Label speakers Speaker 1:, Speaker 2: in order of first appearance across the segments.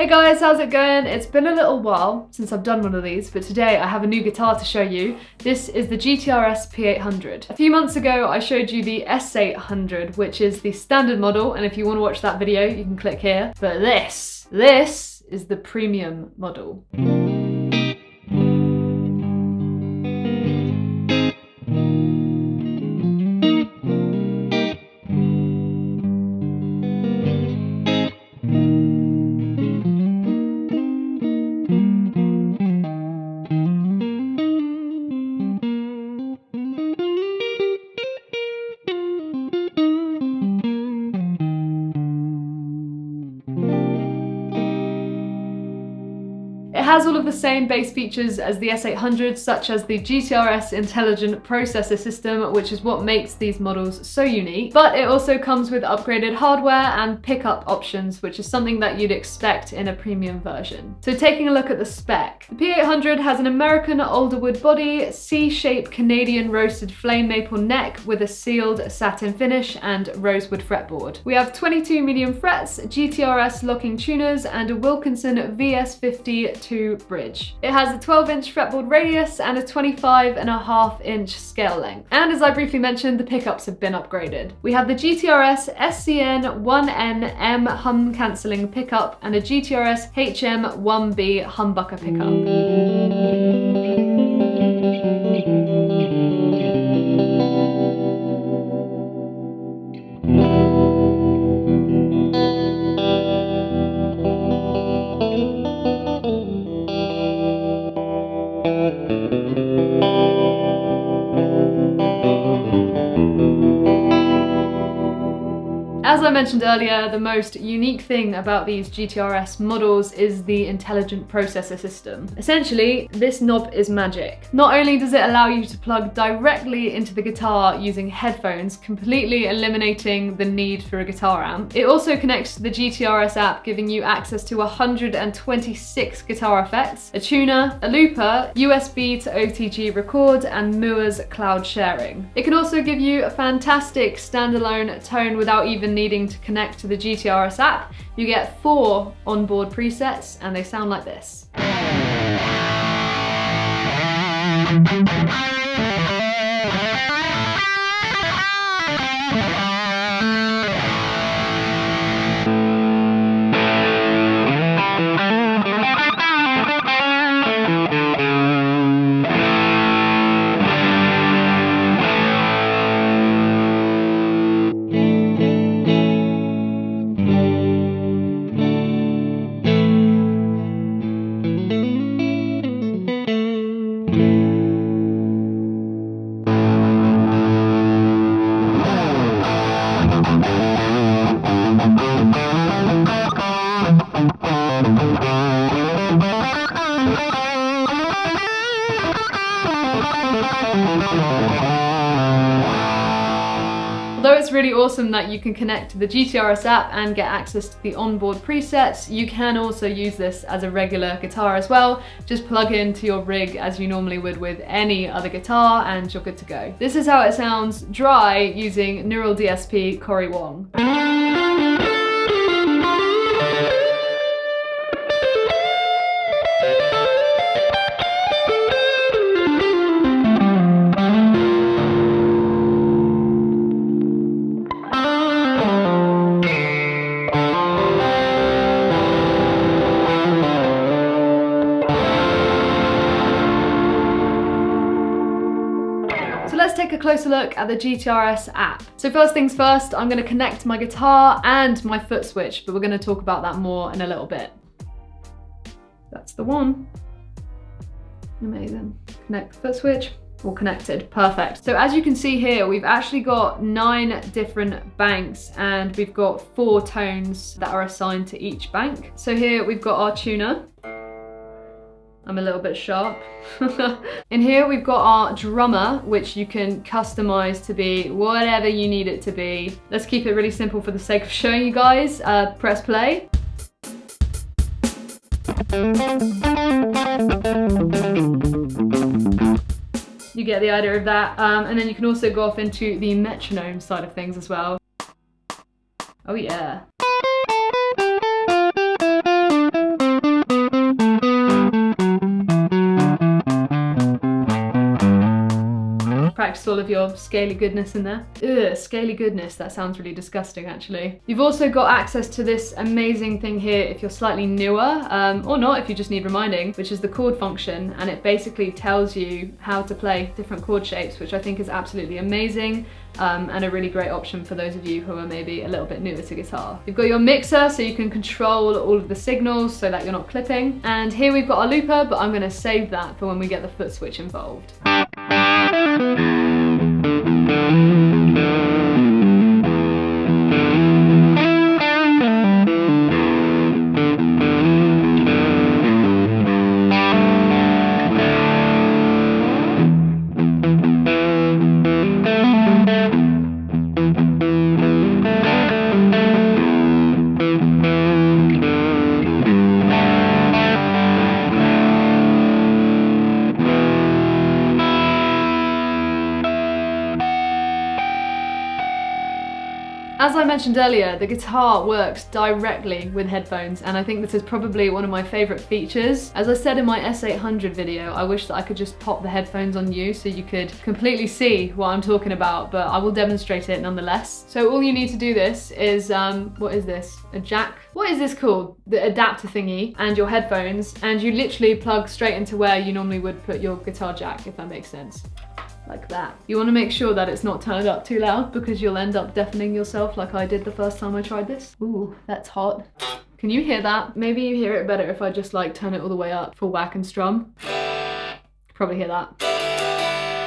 Speaker 1: guys, how's it going? It's been a little while since I've done one of these, but today I have a new guitar to show you. This is the GTRS P800. A few months ago I showed you the S800, which is the standard model, and if you want to watch that video you can click here. But this is the premium model. It has all of the same base features as the S800, such as the GTRS Intelligent Processor System, which is what makes these models so unique, but it also comes with upgraded hardware and pickup options, which is something that you'd expect in a premium version. So taking a look at the spec, the P800 has an American alderwood body, C-shaped Canadian roasted flame maple neck with a sealed satin finish and rosewood fretboard. We have 22 medium frets, GTRS locking tuners, and a Wilkinson VS50 bridge. It has a 12-inch fretboard radius and a 25.5-inch scale length. And as I briefly mentioned, the pickups have been upgraded. We have the GTRS SCN1N-M hum cancelling pickup and a GTRS HM1B humbucker pickup. As I mentioned earlier, the most unique thing about these GTRS models is the intelligent processor system. Essentially, this knob is magic. Not only does it allow you to plug directly into the guitar using headphones, completely eliminating the need for a guitar amp, it also connects to the GTRS app, giving you access to 126 guitar effects, a tuner, a looper, USB to OTG record, and Moore's cloud sharing. It can also give you a fantastic standalone tone without even needing to connect to the GTRS app. You get 4 onboard presets and they sound like this. Although it's really awesome that you can connect to the GTRS app and get access to the onboard presets, you can also use this as a regular guitar as well. Just plug into your rig as you normally would with any other guitar and you're good to go. This is how it sounds dry using Neural DSP Cory Wong. Let's take a closer look at the GTRS app. So first things first, I'm going to connect my guitar and my foot switch, but we're going to talk about that more in a little bit. That's the one. Amazing. Connect the foot switch. All connected, perfect. So as you can see here, we've actually got 9 different banks and we've got 4 tones that are assigned to each bank. So here we've got our tuner. I'm a little bit sharp. In here we've got our drummer, which you can customize to be whatever you need it to be. Let's keep it really simple for the sake of showing you guys. Press play. You get the idea of that. And then you can also go off into the metronome side of things as well. Oh yeah. practice all of your scaly goodness in there. Ugh, scaly goodness, that sounds really disgusting actually. You've also got access to this amazing thing here if you're slightly newer, or not if you just need reminding, which is the chord function, and it basically tells you how to play different chord shapes, which I think is absolutely amazing. And a really great option for those of you who are maybe a little bit newer to guitar. You've got your mixer so you can control all of the signals so that you're not clipping. And here we've got our looper, but I'm gonna save that for when we get the foot switch involved. As I mentioned earlier, the guitar works directly with headphones, and I think this is probably one of my favorite features. As I said in my S800 video, I wish that I could just pop the headphones on you so you could completely see what I'm talking about, but I will demonstrate it nonetheless. So all you need to do this is, what is this? A jack? What is this called? The adapter thingy, and your headphones, and you literally plug straight into where you normally would put your guitar jack, if that makes sense. Like that. You want to make sure that it's not turned up too loud because you'll end up deafening yourself like I did the first time I tried this. Ooh, that's hot. Can you hear that? Maybe you hear it better if I just like turn it all the way up for whack and strum. Probably hear that.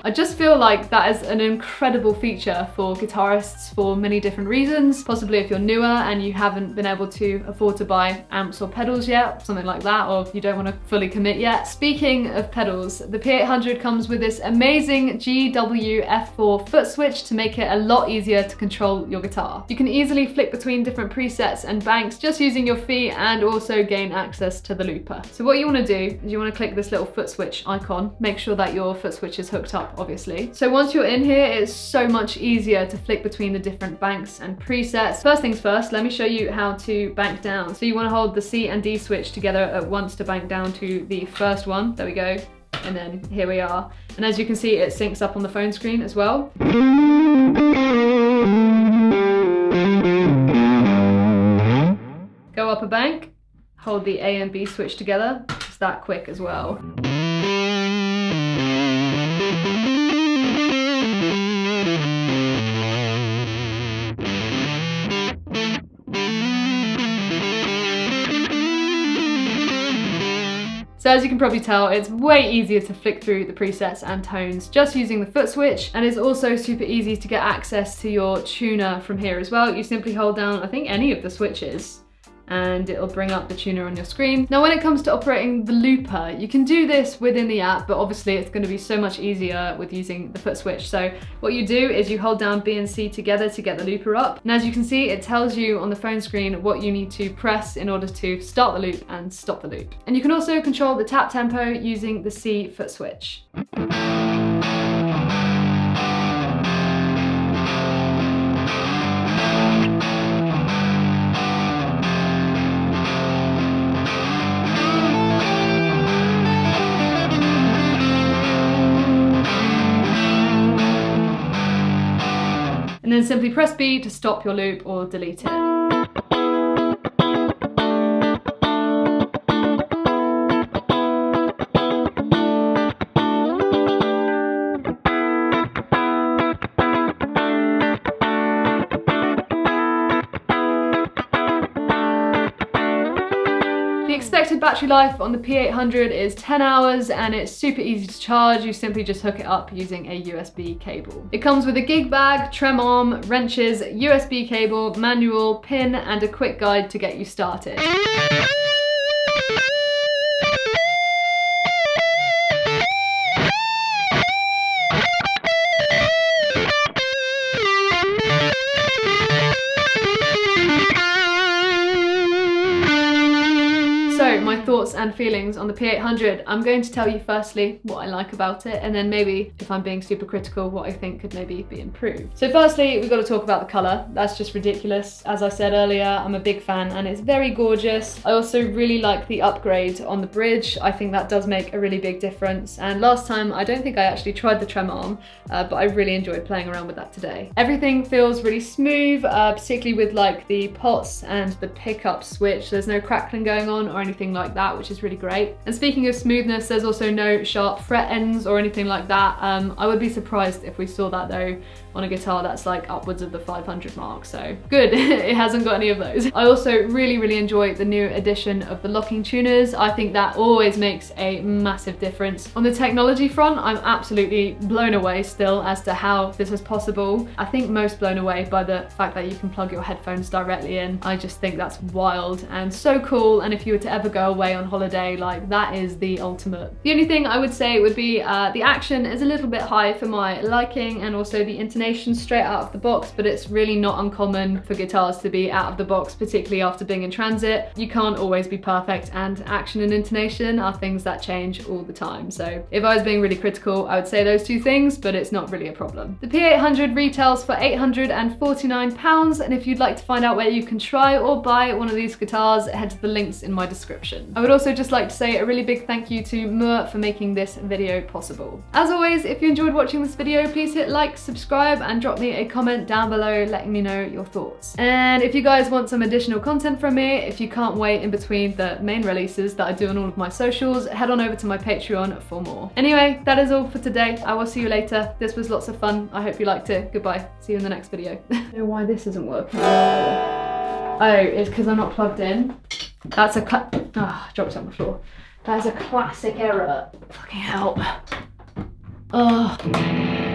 Speaker 1: I just feel like that is an incredible feature for guitarists for many different reasons. Possibly if you're newer and you haven't been able to afford to buy amps or pedals yet, something like that, or you don't want to fully commit yet. Speaking of pedals, the P800 comes with this amazing GWF4 Footswitch to make it a lot easier to control your guitar. You can easily flick between different presets and banks just using your feet, and also gain access to the looper. So what you want to do is you want to click this little foot switch icon. Make sure that your foot switch is hooked up, obviously. So once you're in here, it's so much easier to flick between the different banks and presets. First things first, let me show you how to bank down. So you want to hold the C and D switch together at once to bank down to the first one. There we go. And then here we are. And as you can see, it syncs up on the phone screen as well. Go up a bank, hold the A and B switch together. It's that quick as well. So as you can probably tell, it's way easier to flick through the presets and tones just using the foot switch, and it's also super easy to get access to your tuner from here as well. You simply hold down, I think, any of the switches, and it'll bring up the tuner on your screen. Now when it comes to operating the looper, you can do this within the app, but obviously it's going to be so much easier with using the foot switch. So what you do is you hold down B and C together to get the looper up, and as you can see, it tells you on the phone screen what you need to press in order to start the loop and stop the loop. And you can also control the tap tempo using the C foot switch. And then simply press B to stop your loop or delete it. The expected battery life on the P800 is 10 hours and it's super easy to charge. You simply just hook it up using a USB cable. It comes with a gig bag, trem arm, wrenches, USB cable, manual, pin, and a quick guide to get you started. So my thoughts thoughts and feelings on the P800. I'm going to tell you firstly what I like about it, and then maybe, if I'm being super critical, what I think could maybe be improved. So firstly, we've got to talk about the colour. That's just ridiculous. As I said earlier, I'm a big fan and it's very gorgeous. I also really like the upgrade on the bridge. I think that does make a really big difference. And last time, I don't think I actually tried the trem arm, but I really enjoyed playing around with that today. Everything feels really smooth, particularly with like the pots and the pickup switch. There's no crackling going on or anything like that, which is really great. And speaking of smoothness, there's also no sharp fret ends or anything like that. I would be surprised if we saw that though on a guitar that's like upwards of the 500 mark, so good. It hasn't got any of those. I also really enjoy the new addition of the locking tuners. I think that always makes a massive difference. On the technology front, I'm absolutely blown away still as to how this is possible. I think most blown away by the fact that you can plug your headphones directly in. I just think that's wild and so cool, and if you were to ever go away on holiday, like that is the ultimate. The only thing I would say would be the action is a little bit high for my liking, and also the intonation straight out of the box, but it's really not uncommon for guitars to be out of the box, particularly after being in transit. You can't always be perfect, and action and intonation are things that change all the time. So if I was being really critical, I would say those two things, but it's not really a problem. The P800 retails for £849, and if you'd like to find out where you can try or buy one of these guitars, head to the links in my description. I would also just like to say a really big thank you to Moore for making this video possible. As always, if you enjoyed watching this video, please hit like, subscribe, and drop me a comment down below letting me know your thoughts. And if you guys want some additional content from me, if you can't wait in between the main releases that I do on all of my socials, head on over to my Patreon for more. Anyway, that is all for today. I will see you later. This was lots of fun. I hope you liked it. Goodbye. See you in the next video. I don't know why this isn't working. Oh, it's because I'm not plugged in. That's a dropped it on the floor. That is a classic error. Fucking hell. Oh.